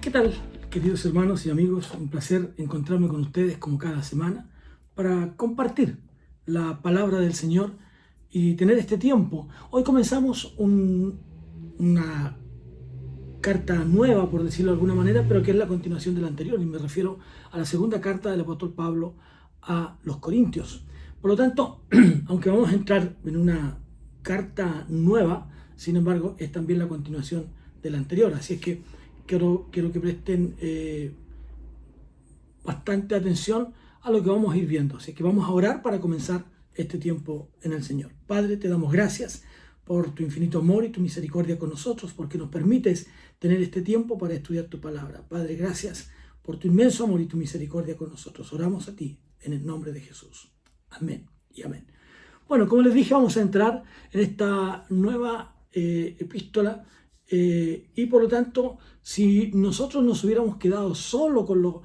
¿Qué tal, queridos hermanos y amigos? Un placer encontrarme con ustedes como cada semana para compartir la palabra del Señor y tener este tiempo. Hoy comenzamos una carta nueva, por decirlo de alguna manera, pero que es la continuación de la anterior, y me refiero a la segunda carta del apóstol Pablo a los Corintios. Por lo tanto, aunque vamos a entrar en una carta nueva, sin embargo, es también la continuación de la anterior. Así es que quiero que presten bastante atención a lo que vamos a ir viendo. Así que vamos a orar para comenzar este tiempo en el Señor. Padre, te damos gracias por tu infinito amor y tu misericordia con nosotros, porque nos permites tener este tiempo para estudiar tu palabra. Padre, gracias por tu inmenso amor y tu misericordia con nosotros. Oramos a ti en el nombre de Jesús. Amén y amén. Bueno, como les dije, vamos a entrar en esta nueva epístola y por lo tanto, si nosotros nos hubiéramos quedado solo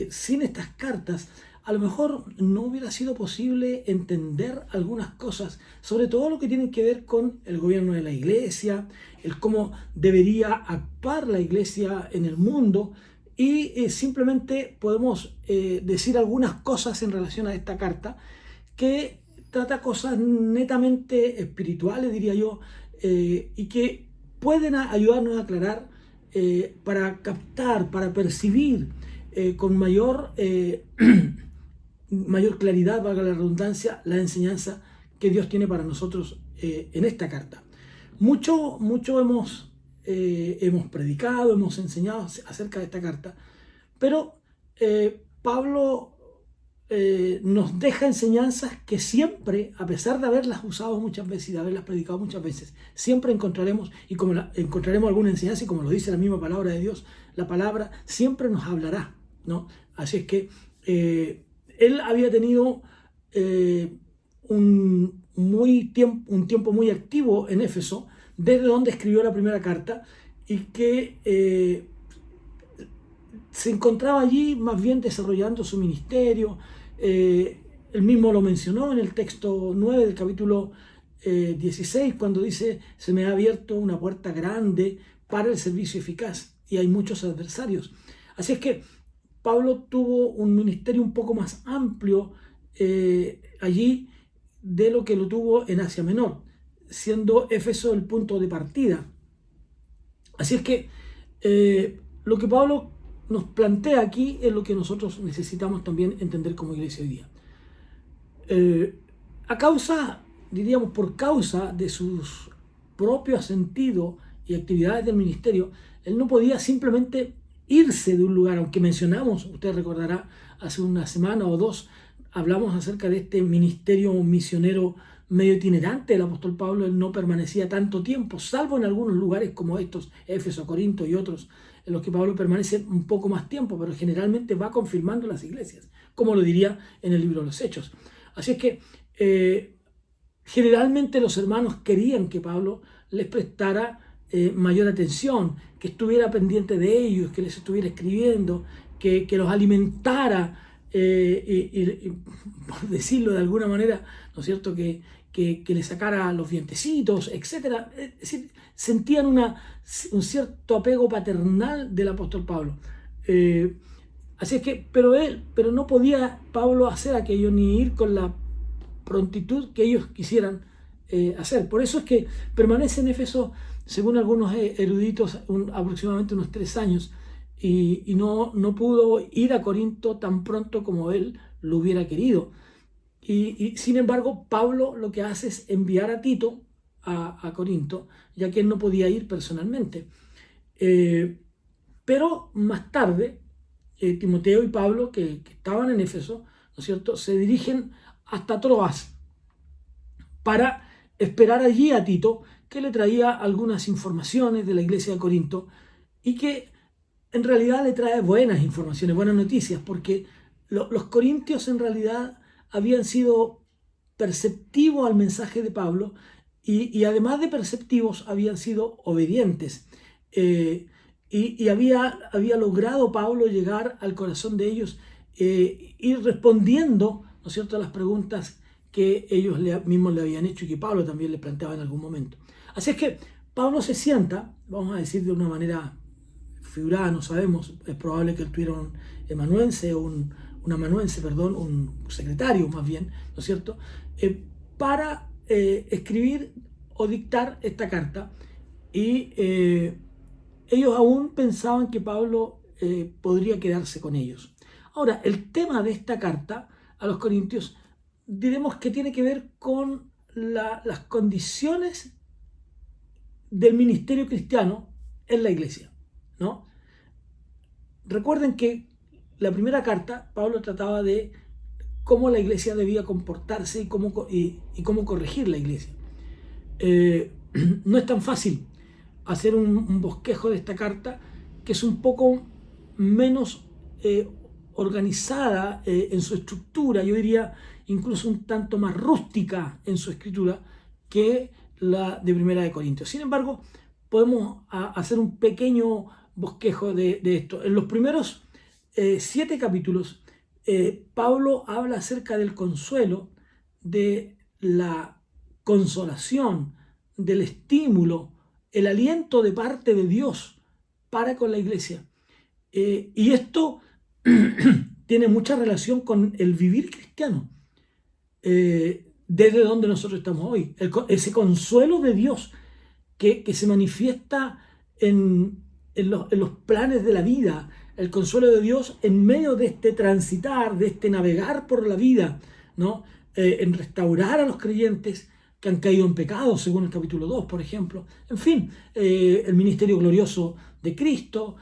sin estas cartas, a lo mejor no hubiera sido posible entender algunas cosas, sobre todo lo que tiene que ver con el gobierno de la iglesia, el cómo debería actuar la iglesia en el mundo, y simplemente podemos decir algunas cosas en relación a esta carta que trata cosas netamente espirituales, diría yo, y que pueden ayudarnos a aclarar para captar, para percibir con mayor claridad, valga la redundancia, la enseñanza que Dios tiene para nosotros en esta carta. Mucho hemos predicado, hemos enseñado acerca de esta carta, pero Pablo nos deja enseñanzas que siempre, a pesar de haberlas usado muchas veces y de haberlas predicado muchas veces, siempre encontraremos, encontraremos alguna enseñanza, y como lo dice la misma palabra de Dios, la palabra siempre nos hablará, ¿no? Así es que él había tenido un tiempo muy activo en Éfeso, desde donde escribió la primera carta, y que se encontraba allí más bien desarrollando su ministerio. Él mismo lo mencionó en el texto 9 del capítulo 16, cuando dice: se me ha abierto una puerta grande para el servicio eficaz y hay muchos adversarios. Así es que Pablo tuvo un ministerio un poco más amplio allí de lo que lo tuvo en Asia Menor, siendo Éfeso el punto de partida. Así es que lo que Pablo nos plantea aquí es lo que nosotros necesitamos también entender como iglesia hoy día. Por causa de sus propios sentidos y actividades del ministerio, él no podía simplemente irse de un lugar, aunque mencionamos, usted recordará, hace una semana o dos, hablamos acerca de este ministerio misionero medio itinerante del apóstol Pablo. Él no permanecía tanto tiempo, salvo en algunos lugares como estos, Éfeso, Corinto y otros, en los que Pablo permanece un poco más tiempo, pero generalmente va confirmando las iglesias, como lo diría en el libro de los Hechos. Así es que generalmente los hermanos querían que Pablo les prestara mayor atención, que estuviera pendiente de ellos, que les estuviera escribiendo, que los alimentara, por decirlo de alguna manera, ¿no es cierto?, que le sacara los dientecitos, etc. Es decir, sentían un cierto apego paternal del apóstol Pablo. Así es que, pero no podía Pablo hacer aquello, ni ir con la prontitud que ellos quisieran hacer. Por eso es que permanece en Éfeso, según algunos eruditos, aproximadamente unos 3 años, y no pudo ir a Corinto tan pronto como él lo hubiera querido. Y sin embargo, Pablo lo que hace es enviar a Tito a Corinto, ya que él no podía ir personalmente. Pero más tarde, Timoteo y Pablo, que estaban en Éfeso, ¿no es cierto?, se dirigen hasta Troas para esperar allí a Tito, que le traía algunas informaciones de la iglesia de Corinto, y que en realidad le trae buenas informaciones, buenas noticias, porque los corintios en realidad habían sido perceptivos al mensaje de Pablo, y además de perceptivos habían sido obedientes, y había logrado Pablo llegar al corazón de ellos, ir respondiendo, ¿no es cierto?, a las preguntas que ellos mismos le habían hecho y que Pablo también le planteaba en algún momento. Así es que Pablo se sienta, vamos a decir de una manera figurada, no sabemos, es probable que él tuviera un amanuense, perdón, un secretario más bien, ¿no es cierto?, para escribir o dictar esta carta. Y ellos aún pensaban que Pablo podría quedarse con ellos. Ahora, el tema de esta carta a los Corintios, diremos que tiene que ver con las condiciones del ministerio cristiano en la iglesia, ¿no? Recuerden que la primera carta, Pablo trataba de cómo la iglesia debía comportarse y cómo corregir la iglesia. No es tan fácil hacer un bosquejo de esta carta, que es un poco menos organizada en su estructura, yo diría incluso un tanto más rústica en su escritura que la de Primera de Corintios. Sin embargo, podemos hacer un pequeño bosquejo de esto. En los primeros 7 capítulos, Pablo habla acerca del consuelo, de la consolación, del estímulo, el aliento de parte de Dios para con la iglesia. Y esto tiene mucha relación con el vivir cristiano, desde donde nosotros estamos hoy. Ese consuelo de Dios que se manifiesta en los planes de la vida, el consuelo de Dios en medio de este transitar, de este navegar por la vida, ¿no? En restaurar a los creyentes que han caído en pecado, según el capítulo 2, por ejemplo. En fin, el ministerio glorioso de Cristo,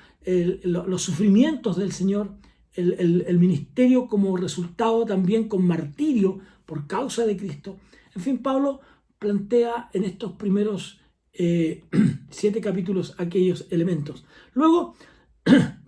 los sufrimientos del Señor, el ministerio como resultado también con martirio por causa de Cristo. En fin, Pablo plantea en estos primeros 7 capítulos aquellos elementos. Luego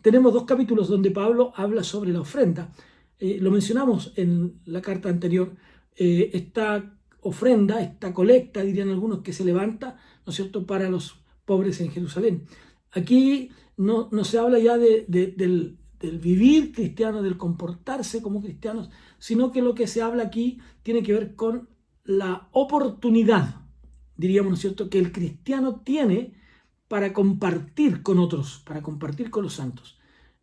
tenemos 2 capítulos donde Pablo habla sobre la ofrenda. Lo mencionamos en la carta anterior. Esta ofrenda, esta colecta, dirían algunos, que se levanta, ¿no es cierto?, para los pobres en Jerusalén. Aquí no se habla ya del vivir cristiano, del comportarse como cristianos, sino que lo que se habla aquí tiene que ver con la oportunidad, diríamos, ¿no es cierto?, que el cristiano tiene para compartir con otros, para compartir con los santos.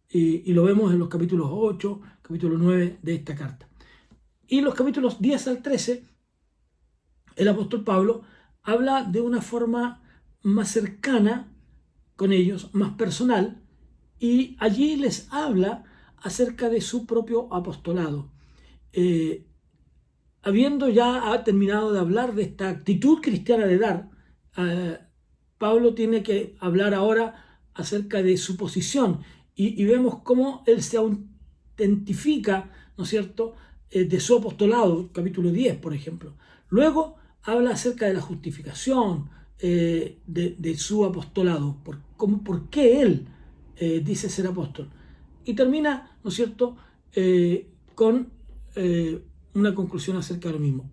Y lo vemos en los capítulos 8, capítulo 9 de esta carta. Y los capítulos 10 al 13, el apóstol Pablo habla de una forma más cercana con ellos, más personal, y allí les habla acerca de su propio apostolado. Habiendo ya terminado de hablar de esta actitud cristiana de dar, Pablo tiene que hablar ahora acerca de su posición, y vemos cómo él se autentifica, ¿no es cierto?, de su apostolado, capítulo 10, por ejemplo. Luego habla acerca de la justificación de su apostolado, por qué él dice ser apóstol. Y termina, ¿no es cierto?, con una conclusión acerca de lo mismo.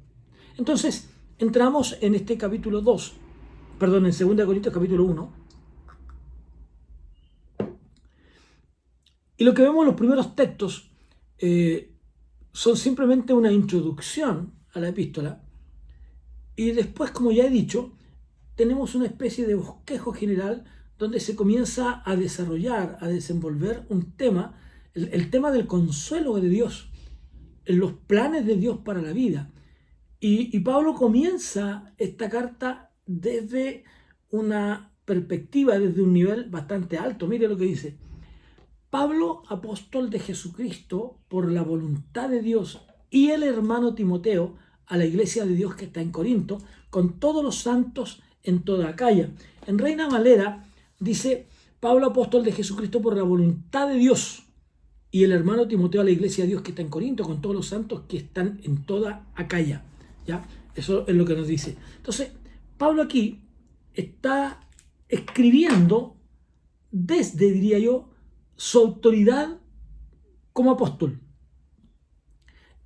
Entonces, entramos en este capítulo 2, perdón, en 2 Corintios capítulo 1. Y lo que vemos en los primeros textos son simplemente una introducción a la epístola. Y después, como ya he dicho, tenemos una especie de bosquejo general donde se comienza a desarrollar, a desenvolver un tema, el tema del consuelo de Dios, en los planes de Dios para la vida. Y Pablo comienza esta carta desde una perspectiva, desde un nivel bastante alto. Mire lo que dice: Pablo, apóstol de Jesucristo, por la voluntad de Dios, y el hermano Timoteo, a la iglesia de Dios que está en Corinto, con todos los santos en toda Acaya. En Reina Valera dice: Pablo, apóstol de Jesucristo, por la voluntad de Dios, y el hermano Timoteo a la iglesia de Dios que está en Corinto, con todos los santos que están en toda Acaya. ¿Ya? Eso es lo que nos dice. Entonces, Pablo aquí está escribiendo desde, diría yo, su autoridad como apóstol.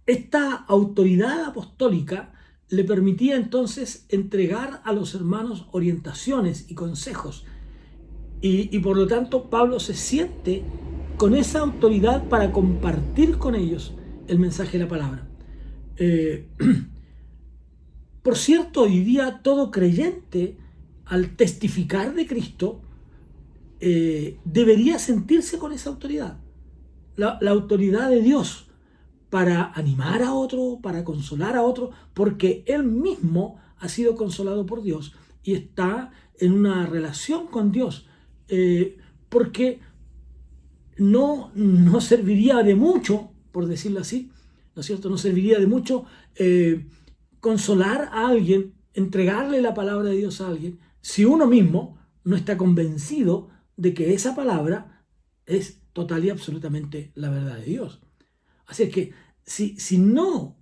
Esta autoridad apostólica le permitía entonces entregar a los hermanos orientaciones y consejos. Y por lo tanto, Pablo se siente con esa autoridad para compartir con ellos el mensaje de la palabra. Por cierto, hoy día todo creyente, al testificar de Cristo, debería sentirse con esa autoridad, la autoridad de Dios para animar a otro, para consolar a otro, porque él mismo ha sido consolado por Dios y está en una relación con Dios, porque no serviría de mucho, por decirlo así, ¿no es cierto? No serviría de mucho consolar a alguien, entregarle la palabra de Dios a alguien, si uno mismo no está convencido de que esa palabra es total y absolutamente la verdad de Dios. Así es que si no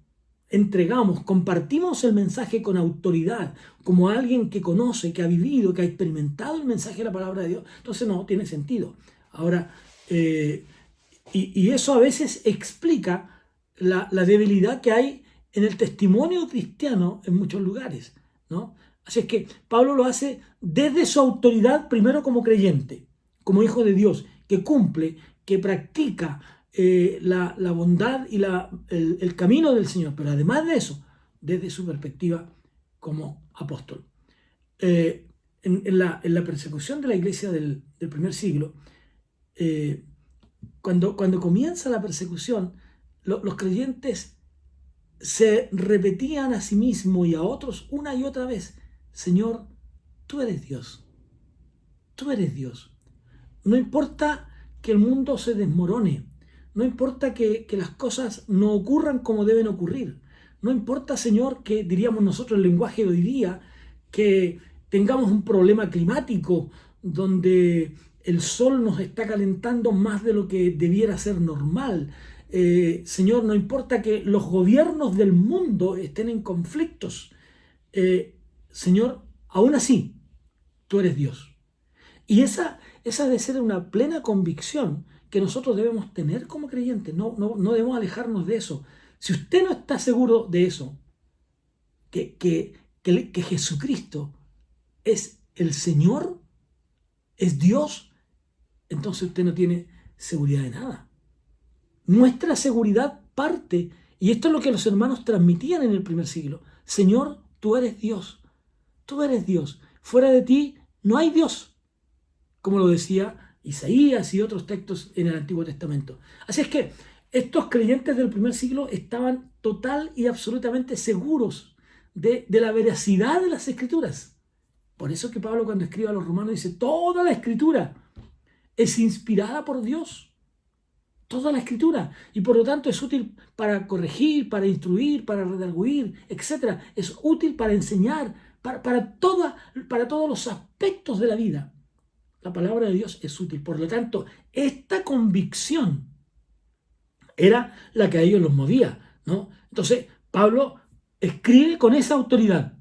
entregamos, compartimos el mensaje con autoridad, como alguien que conoce, que ha vivido, que ha experimentado el mensaje de la palabra de Dios, entonces no tiene sentido. Ahora, y eso a veces explica la debilidad que hay en el testimonio cristiano en muchos lugares, ¿no? Así es que Pablo lo hace desde su autoridad, primero como creyente, como hijo de Dios, que cumple, que practica la bondad y el camino del Señor, pero además de eso, desde su perspectiva como apóstol. En la persecución de la iglesia del primer siglo, cuando comienza la persecución, los creyentes se repetían a sí mismos y a otros una y otra vez: Señor, tú eres Dios, tú eres Dios. No importa que el mundo se desmorone, no importa que las cosas no ocurran como deben ocurrir, no importa, Señor, que diríamos nosotros el lenguaje de hoy día, que tengamos un problema climático donde el sol nos está calentando más de lo que debiera ser normal. Señor, no importa que los gobiernos del mundo estén en conflictos. Señor, aún así, tú eres Dios. Y esa debe ser una plena convicción que nosotros debemos tener como creyentes. No debemos alejarnos de eso. Si usted no está seguro de eso, que Jesucristo es el Señor, es Dios, entonces usted no tiene seguridad de nada. Nuestra seguridad parte, y esto es lo que los hermanos transmitían en el primer siglo: Señor, tú eres Dios, tú eres Dios, fuera de ti no hay Dios, como lo decía Isaías y otros textos en el Antiguo Testamento. Así es que estos creyentes del primer siglo estaban total y absolutamente seguros de la veracidad de las Escrituras. Por eso que Pablo, cuando escribe a los romanos, dice: toda la Escritura es inspirada por Dios. Toda la Escritura, y por lo tanto es útil para corregir, para instruir, para redarguir, etc. Es útil para enseñar, para todos los aspectos de la vida. La palabra de Dios es útil. Por lo tanto, esta convicción era la que a ellos los movía, ¿no? Entonces, Pablo escribe con esa autoridad: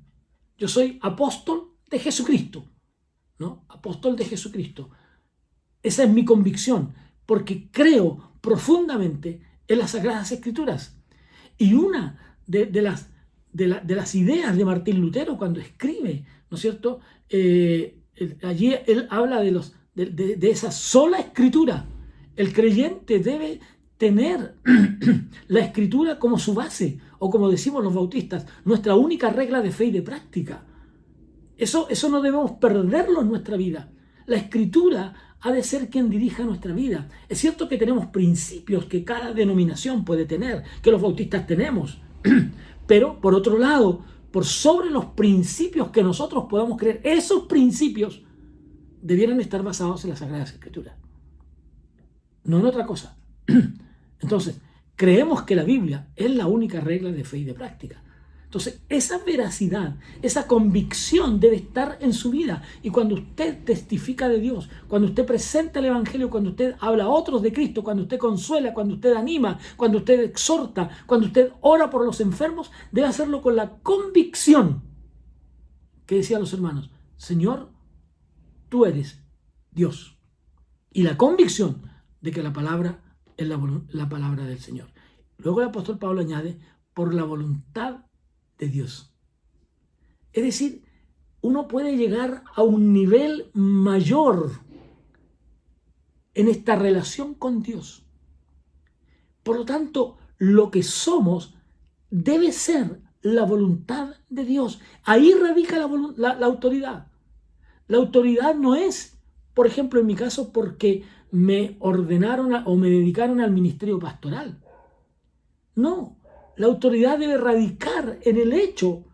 yo soy apóstol de Jesucristo, ¿no? Apóstol de Jesucristo. Esa es mi convicción, porque creo profundamente en las Sagradas Escrituras. Y una de las ideas de Martín Lutero cuando escribe, ¿no es cierto? Allí él habla de esa sola Escritura. El creyente debe tener la Escritura como su base, o como decimos los bautistas, nuestra única regla de fe y de práctica. Eso no debemos perderlo en nuestra vida. La Escritura ha de ser quien dirija nuestra vida. Es cierto que tenemos principios que cada denominación puede tener, que los bautistas tenemos, pero por otro lado, por sobre los principios que nosotros podamos creer, esos principios debieran estar basados en las Sagradas Escrituras, no en otra cosa. Entonces, creemos que la Biblia es la única regla de fe y de práctica. Entonces, esa veracidad, esa convicción debe estar en su vida. Y cuando usted testifica de Dios, cuando usted presenta el Evangelio, cuando usted habla a otros de Cristo, cuando usted consuela, cuando usted anima, cuando usted exhorta, cuando usted ora por los enfermos, debe hacerlo con la convicción que decían los hermanos: Señor, tú eres Dios. Y la convicción de que la palabra es la palabra del Señor. Luego el apóstol Pablo añade: por la voluntad de Dios. Es decir, uno puede llegar a un nivel mayor en esta relación con Dios. Por lo tanto, lo que somos debe ser la voluntad de Dios. Ahí radica la autoridad. La autoridad no es por ejemplo, en mi caso, porque me ordenaron o me dedicaron al ministerio pastoral. No, la autoridad debe radicar en el hecho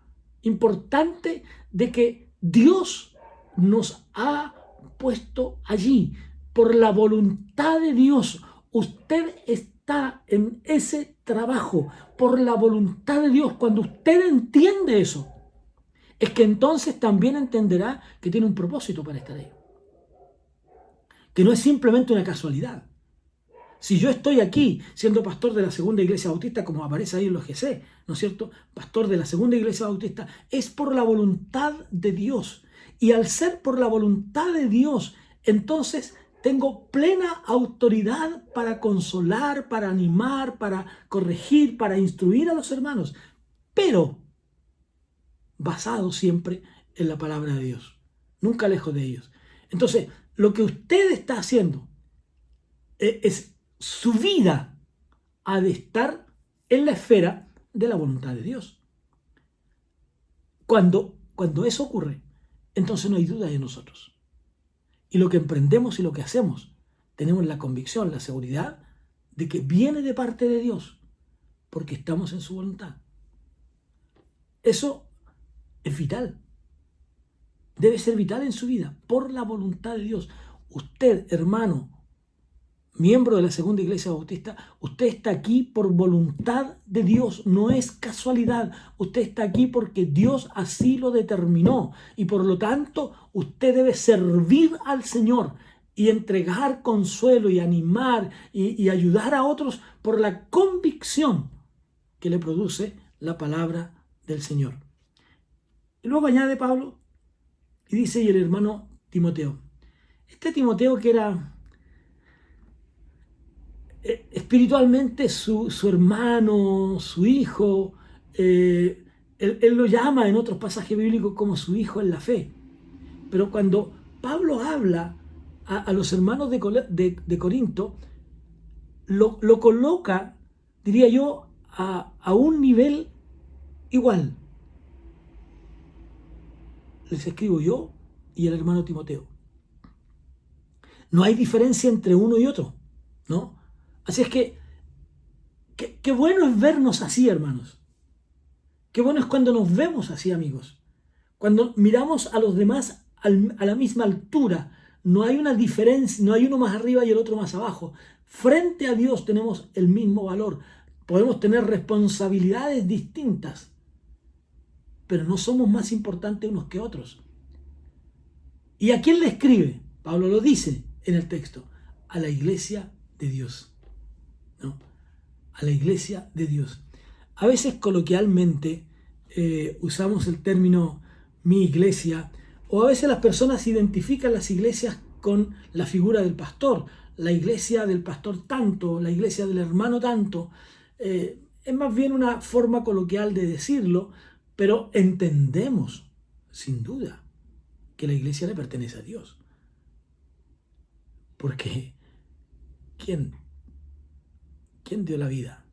importante de que Dios nos ha puesto allí por la voluntad de Dios. Usted está en ese trabajo por la voluntad de Dios. Cuando usted entiende eso, es que entonces también entenderá que tiene un propósito para estar ahí. Que no es simplemente una casualidad. Si yo estoy aquí siendo pastor de la Segunda Iglesia Bautista, como aparece ahí en los GC, ¿no es cierto? Pastor de la Segunda Iglesia Bautista, es por la voluntad de Dios. Y al ser por la voluntad de Dios, entonces tengo plena autoridad para consolar, para animar, para corregir, para instruir a los hermanos, pero basado siempre en la palabra de Dios, nunca lejos de ellos. Entonces, lo que usted está haciendo es su vida ha de estar en la esfera de la voluntad de Dios. Cuando eso ocurre, entonces no hay duda de nosotros. Y lo que emprendemos y lo que hacemos, tenemos la convicción, la seguridad de que viene de parte de Dios, porque estamos en su voluntad. Eso es vital. Debe ser vital en su vida, por la voluntad de Dios. Usted, hermano, miembro de la Segunda Iglesia Bautista, usted está aquí por voluntad de Dios, no es casualidad. Usted está aquí porque Dios así lo determinó y por lo tanto usted debe servir al Señor y entregar consuelo y animar y ayudar a otros por la convicción que le produce la palabra del Señor. Y luego añade Pablo y dice, y el hermano Timoteo. Este Timoteo que era espiritualmente su hermano, su hijo, él lo llama en otros pasajes bíblicos como su hijo en la fe. Pero cuando Pablo habla a los hermanos de Corinto, lo coloca, diría yo, a un nivel igual. Les escribo yo y el hermano Timoteo. No hay diferencia entre uno y otro, ¿no? Así es que qué bueno es vernos así, hermanos. Qué bueno es cuando nos vemos así, amigos. Cuando miramos a los demás a la misma altura. No hay una diferencia, no hay uno más arriba y el otro más abajo. Frente a Dios tenemos el mismo valor. Podemos tener responsabilidades distintas, pero no somos más importantes unos que otros. ¿Y a quién le escribe? Pablo lo dice en el texto. A la iglesia de Dios. ¿No? A la iglesia de Dios. A veces coloquialmente usamos el término mi iglesia, o a veces las personas identifican las iglesias con la figura del pastor, la iglesia del pastor tanto, la iglesia del hermano tanto. Es más bien una forma coloquial de decirlo, pero entendemos, sin duda, que la iglesia le pertenece a Dios. Porque ¿quién dio la vida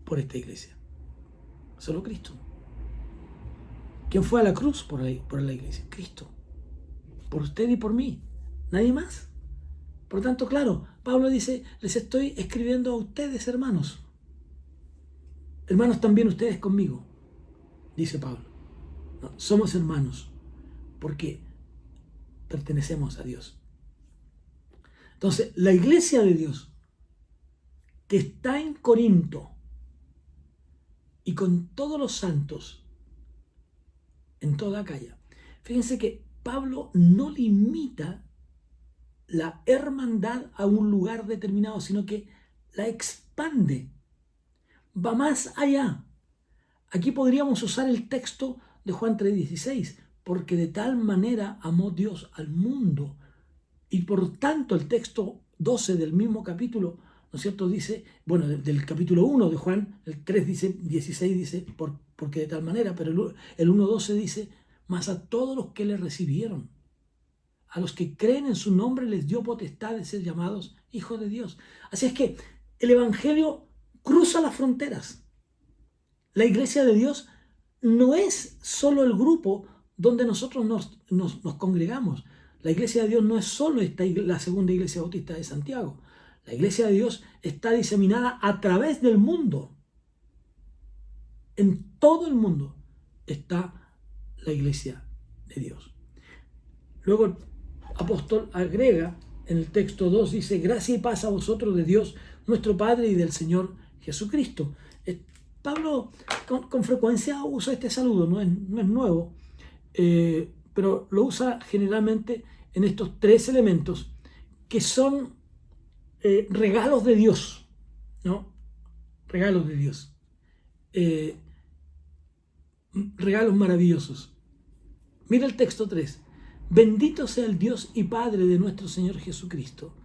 por esta iglesia? Solo Cristo. ¿Quién fue a la cruz por la iglesia? Cristo. Por usted y por mí. Nadie más. Por lo tanto, claro, Pablo dice, les estoy escribiendo a ustedes, hermanos. Hermanos también ustedes conmigo, dice Pablo. No, somos hermanos porque pertenecemos a Dios. Entonces, la iglesia de Dios que está en Corinto y con todos los santos en toda Acaya. Fíjense que Pablo no limita la hermandad a un lugar determinado, sino que la expande. Va más allá. Aquí podríamos usar el texto de Juan 3:16, porque de tal manera amó Dios al mundo. Y por tanto el texto 12 del mismo capítulo, ¿no es cierto? Dice, bueno, del capítulo 1 de Juan, el 3:16 dice, porque de tal manera, pero el 1:12 dice, mas a todos los que le recibieron, a los que creen en su nombre les dio potestad de ser llamados hijos de Dios. Así es que el evangelio cruza las fronteras. La iglesia de Dios no es solo el grupo donde nosotros nos congregamos. La iglesia de Dios no es solo la segunda iglesia bautista de Santiago. La iglesia de Dios está diseminada a través del mundo. En todo el mundo está la iglesia de Dios. Luego el apóstol agrega en el texto 2, dice: gracia y paz a vosotros de Dios nuestro Padre y del Señor Jesucristo. Pablo con frecuencia usa este saludo, no es nuevo, pero lo usa generalmente en estos tres elementos que son regalos de Dios, ¿no? Regalos de Dios. Regalos maravillosos. Mira el texto 3. Bendito sea el Dios y Padre de nuestro Señor Jesucristo,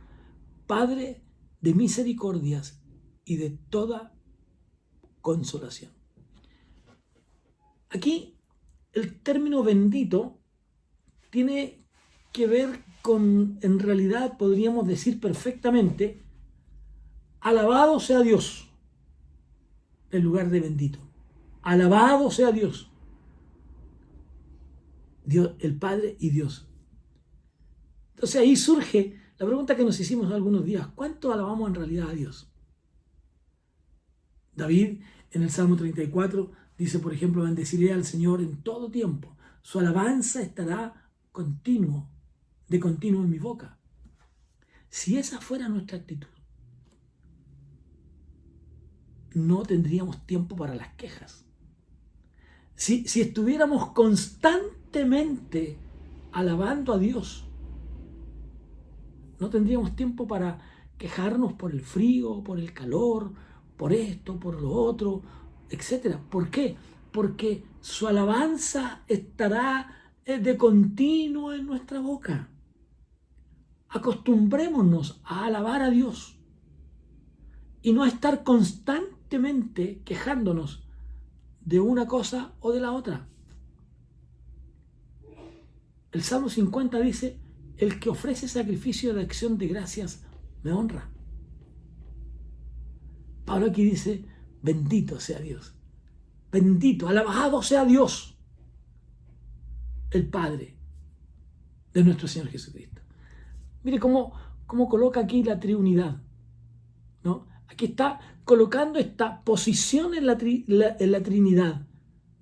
Padre de misericordias y de toda consolación. Aquí el término bendito tiene que ver con, en realidad podríamos decir perfectamente, alabado sea Dios, en lugar de bendito. Alabado sea Dios. Dios, el Padre y Dios. Entonces ahí surge la pregunta que nos hicimos algunos días: ¿cuánto alabamos en realidad a Dios? David en el Salmo 34 dice, por ejemplo: bendeciré al Señor en todo tiempo, su alabanza estará de continuo en mi boca. Si esa fuera nuestra actitud, no tendríamos tiempo para las quejas. Si estuviéramos constantemente alabando a Dios, no tendríamos tiempo para quejarnos por el frío, por el calor, por esto, por lo otro, etc. ¿Por qué? Porque su alabanza estará de continuo en nuestra boca. Acostumbrémonos a alabar a Dios y no a estar constantemente quejándonos de una cosa o de la otra. El Salmo 50 dice: el que ofrece sacrificio de acción de gracias me honra. Pablo aquí dice: bendito sea Dios, bendito, alabado sea Dios, el Padre de nuestro Señor Jesucristo. Mire cómo coloca aquí la triunidad, ¿no? Aquí está colocando esta posición en la Trinidad,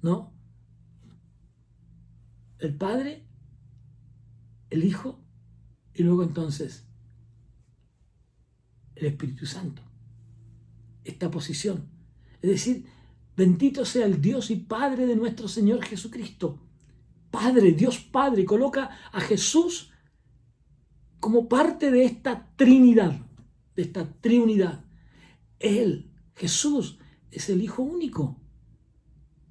¿no? El Padre, el Hijo y luego entonces el Espíritu Santo. Esta posición. Es decir, bendito sea el Dios y Padre de nuestro Señor Jesucristo. Padre, Dios Padre, coloca a Jesús como parte de esta Trinidad, de esta triunidad. Él, Jesús, es el Hijo único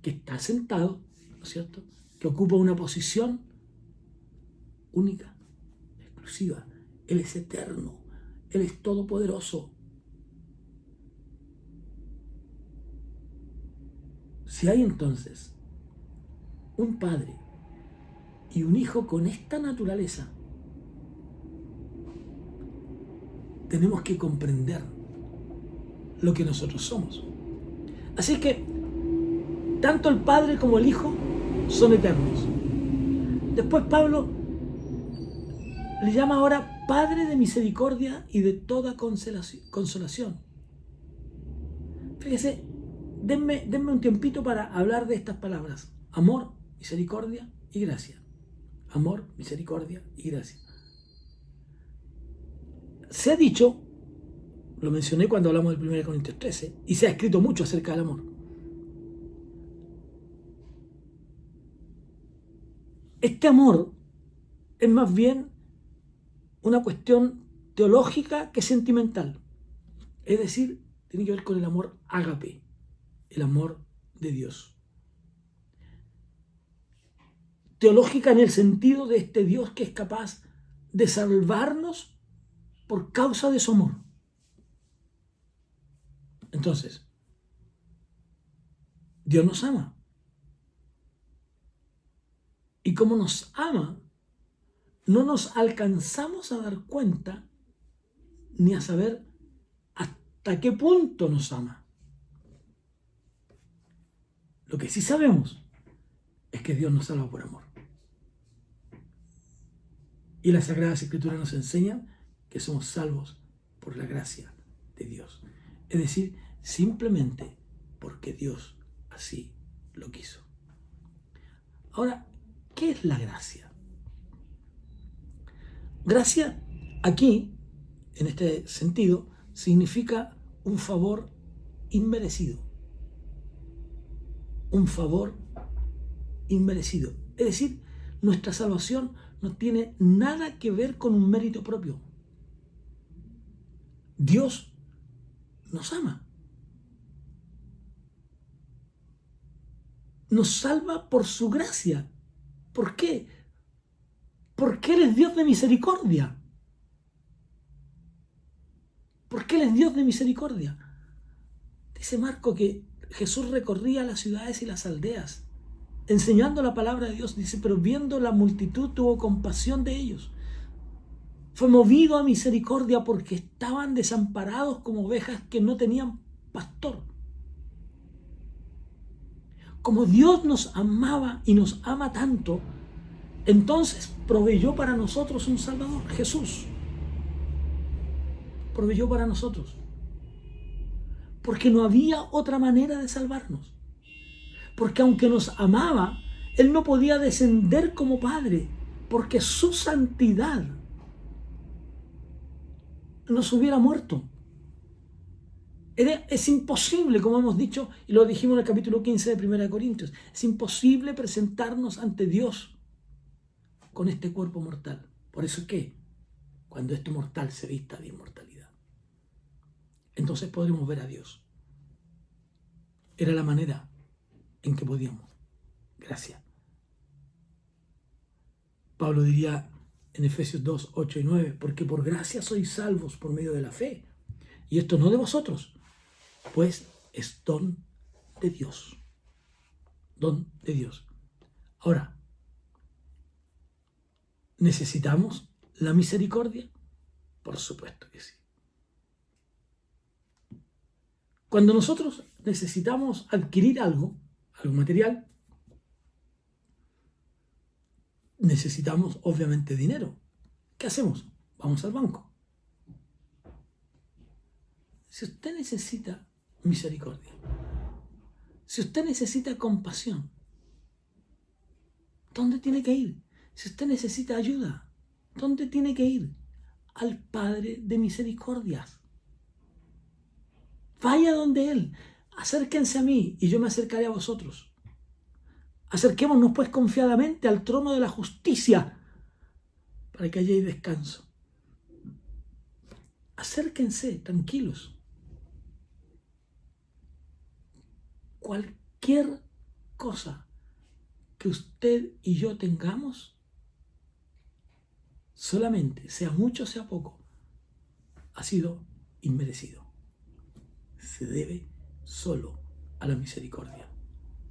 que está sentado, ¿no es cierto?, que ocupa una posición única, exclusiva. Él es eterno, Él es todopoderoso. Si hay entonces un Padre y un Hijo con esta naturaleza, tenemos que comprender lo que nosotros somos. Así que tanto el Padre como el Hijo son eternos. Después Pablo le llama ahora Padre de misericordia y de toda consolación. Fíjese, denme un tiempito para hablar de estas palabras: amor, misericordia y gracia. Amor, misericordia y gracia. Se ha dicho, lo mencioné cuando hablamos del 1 Corintios 13, y se ha escrito mucho acerca del amor. Este amor es más bien una cuestión teológica que sentimental. Es decir, tiene que ver con el amor ágape, el amor de Dios. Teológica en el sentido de este Dios que es capaz de salvarnos por causa de su amor. Entonces, Dios nos ama. Y como nos ama, no nos alcanzamos a dar cuenta ni a saber hasta qué punto nos ama. Lo que sí sabemos es que Dios nos salva por amor. Y las Sagradas Escrituras nos enseñan que somos salvos por la gracia de Dios. Es decir, simplemente porque Dios así lo quiso. Ahora, ¿qué es la gracia? Gracia, aquí, en este sentido, significa un favor inmerecido. Un favor inmerecido. Es decir, nuestra salvación no tiene nada que ver con un mérito propio. Dios nos ama. Nos salva por su gracia. ¿Por qué? Porque Él es Dios de misericordia. Porque Él es Dios de misericordia. Dice Marco que Jesús recorría las ciudades y las aldeas, enseñando la palabra de Dios. Dice, pero viendo la multitud tuvo compasión de ellos. Fue movido a misericordia porque estaban desamparados como ovejas que no tenían pastor. Como Dios nos amaba y nos ama tanto, entonces proveyó para nosotros un Salvador, Jesús. Proveyó para nosotros. Porque no había otra manera de salvarnos. Porque aunque nos amaba, Él no podía descender como Padre, porque su santidad nos hubiera muerto. Es imposible, como hemos dicho, y lo dijimos en el capítulo 15 de 1 Corintios, es imposible presentarnos ante Dios con este cuerpo mortal. Por eso es que, cuando este mortal se vista de inmortalidad, entonces podremos ver a Dios. Era la manera en que podíamos. Gracias. Pablo diría en Efesios 2, 8 y 9, porque por gracia sois salvos por medio de la fe. Y esto no de vosotros, pues es don de Dios. Don de Dios. Ahora, ¿necesitamos la misericordia? Por supuesto que sí. Cuando nosotros necesitamos adquirir algo material, necesitamos obviamente dinero. ¿Qué hacemos? Vamos al banco. Si usted necesita misericordia, si usted necesita compasión, ¿dónde tiene que ir? Si usted necesita ayuda, ¿dónde tiene que ir? Al Padre de misericordias. Vaya donde Él. Acérquense a mí y yo me acercaré a vosotros. Acerquémonos pues confiadamente al trono de la justicia para que haya descanso. Acérquense tranquilos. Cualquier cosa que usted y yo tengamos, solamente, sea mucho o sea poco, ha sido inmerecido. Se debe solo a la misericordia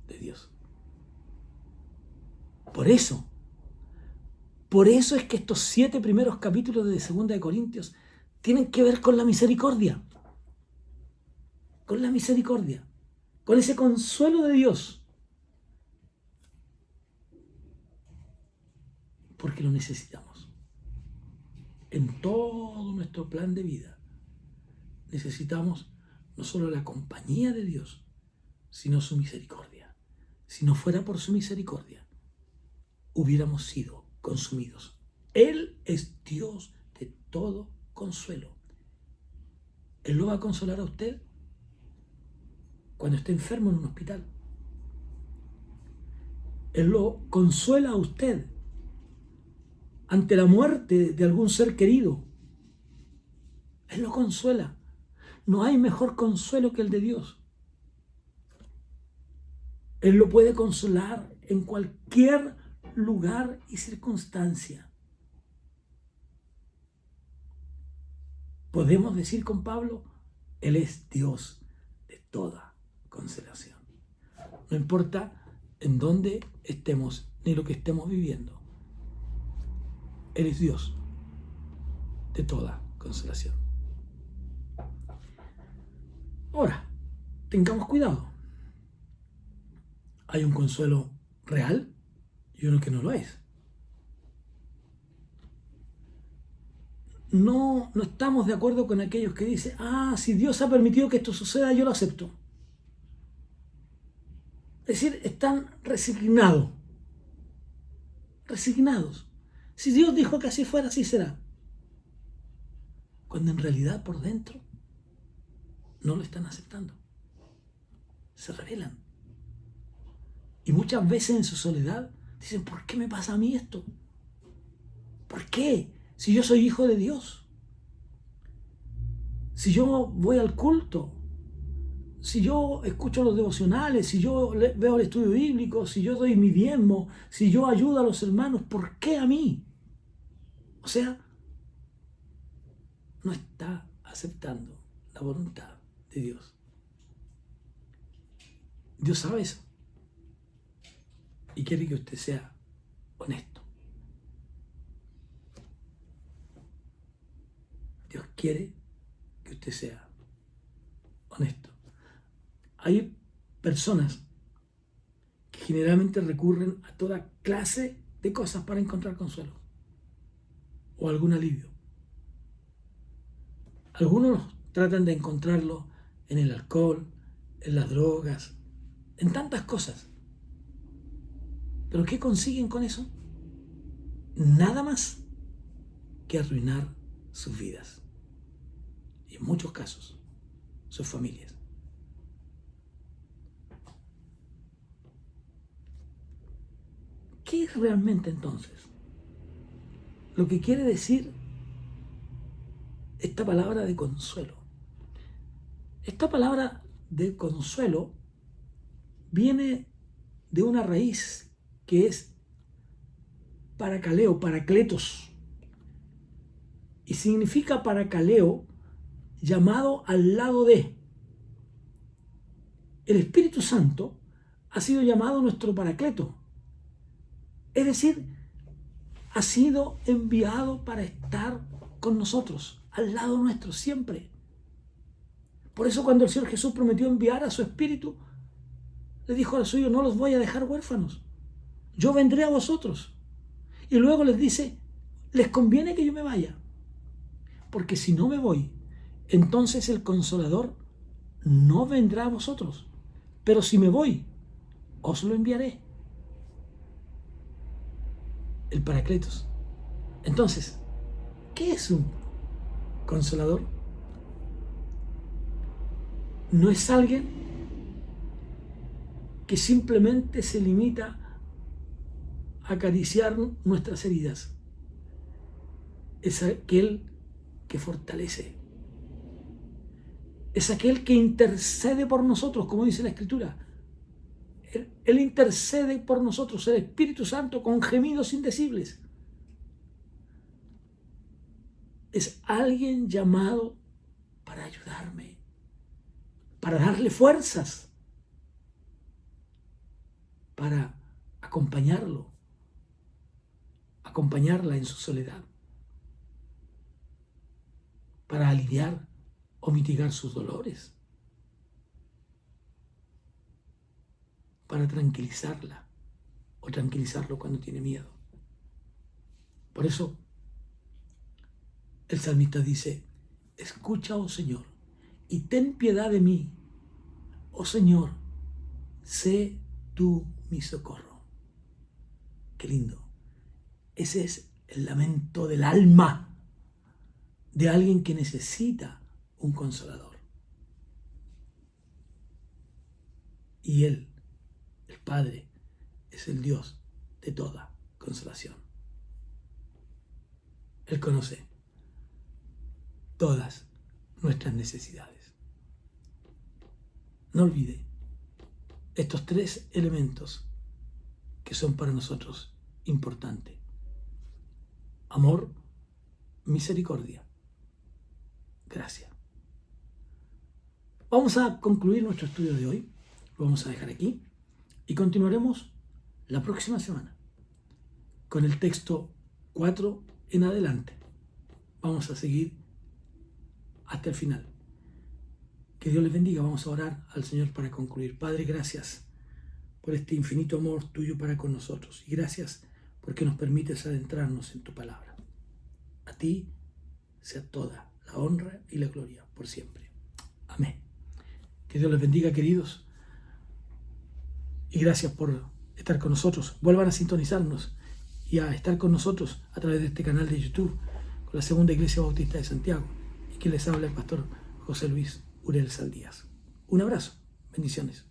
de Dios. Por eso es que estos 7 primeros capítulos de 2 de Corintios tienen que ver con la misericordia. Con la misericordia. Con ese consuelo de Dios. Porque lo necesitamos. En todo nuestro plan de vida necesitamos no solo la compañía de Dios, sino su misericordia. Si no fuera por su misericordia, hubiéramos sido consumidos. Él es Dios de todo consuelo. Él lo va a consolar a usted cuando esté enfermo en un hospital. Él lo consuela a usted ante la muerte de algún ser querido. Él lo consuela. No hay mejor consuelo que el de Dios. Él lo puede consolar en cualquier lugar y circunstancia. Podemos decir con Pablo, Él es Dios de toda consolación. No importa en dónde estemos ni lo que estemos viviendo. Él es Dios de toda consolación. Ahora, tengamos cuidado. Hay un consuelo real y uno que no lo es. no estamos de acuerdo con aquellos que dicen, si Dios ha permitido que esto suceda, yo lo acepto. Es decir, están resignados. Si Dios dijo que así fuera, así será. Cuando en realidad por dentro no lo están aceptando. Se rebelan. Y muchas veces en su soledad dicen, ¿por qué me pasa a mí esto? ¿Por qué? Si yo soy hijo de Dios. Si yo voy al culto. Si yo escucho los devocionales, si yo veo el estudio bíblico, si yo doy mi diezmo, si yo ayudo a los hermanos, ¿por qué a mí? O sea, no está aceptando la voluntad de Dios. Dios sabe eso y quiere que usted sea honesto. Dios quiere que usted sea honesto. Hay personas que generalmente recurren a toda clase de cosas para encontrar consuelo o algún alivio. Algunos tratan de encontrarlo en el alcohol, en las drogas, en tantas cosas. ¿Pero qué consiguen con eso? Nada más que arruinar sus vidas. Y en muchos casos, sus familias. ¿Qué es realmente entonces lo que quiere decir esta palabra de consuelo? Esta palabra de consuelo viene de una raíz que es parakaleo, parakletos, y significa parakaleo, llamado al lado de. El Espíritu Santo ha sido llamado nuestro paracleto, es decir, ha sido enviado para estar con nosotros, al lado nuestro, siempre. Por eso cuando el Señor Jesús prometió enviar a su Espíritu, le dijo a los suyos, no los voy a dejar huérfanos, yo vendré a vosotros. Y luego les dice, les conviene que yo me vaya, porque si no me voy, entonces el Consolador no vendrá a vosotros, pero si me voy, os lo enviaré. El Paracletos. Entonces, ¿qué es un consolador? No es alguien que simplemente se limita a acariciar nuestras heridas. Es aquel que fortalece. Es aquel que intercede por nosotros, como dice la Escritura. Él intercede por nosotros, el Espíritu Santo, con gemidos indecibles. Es alguien llamado para ayudarme, para darle fuerzas, para acompañarlo, acompañarla en su soledad, para aliviar o mitigar sus dolores, para tranquilizarla o tranquilizarlo cuando tiene miedo. Por eso el salmista dice, escucha, oh Señor, y ten piedad de mí, oh Señor, sé tú mi socorro. Qué lindo. Ese es el lamento del alma de alguien que necesita un consolador. Y Él, el Padre, es el Dios de toda consolación. Él conoce todas nuestras necesidades. No olvide estos 3 elementos que son para nosotros importantes: amor, misericordia, gracia. Vamos a concluir nuestro estudio de hoy, lo vamos a dejar aquí y continuaremos la próxima semana con el texto 4 en adelante. Vamos a seguir hasta el final. Que Dios les bendiga. Vamos a orar al Señor para concluir. Padre, gracias por este infinito amor tuyo para con nosotros y gracias porque nos permites adentrarnos en tu palabra. A ti sea toda la honra y la gloria por siempre. Amén. Que Dios les bendiga, queridos. Y gracias por estar con nosotros. Vuelvan a sintonizarnos y a estar con nosotros a través de este canal de YouTube con la Segunda Iglesia Bautista de Santiago. Y que les habla el pastor José Luis Urel Saldías. Un abrazo. Bendiciones.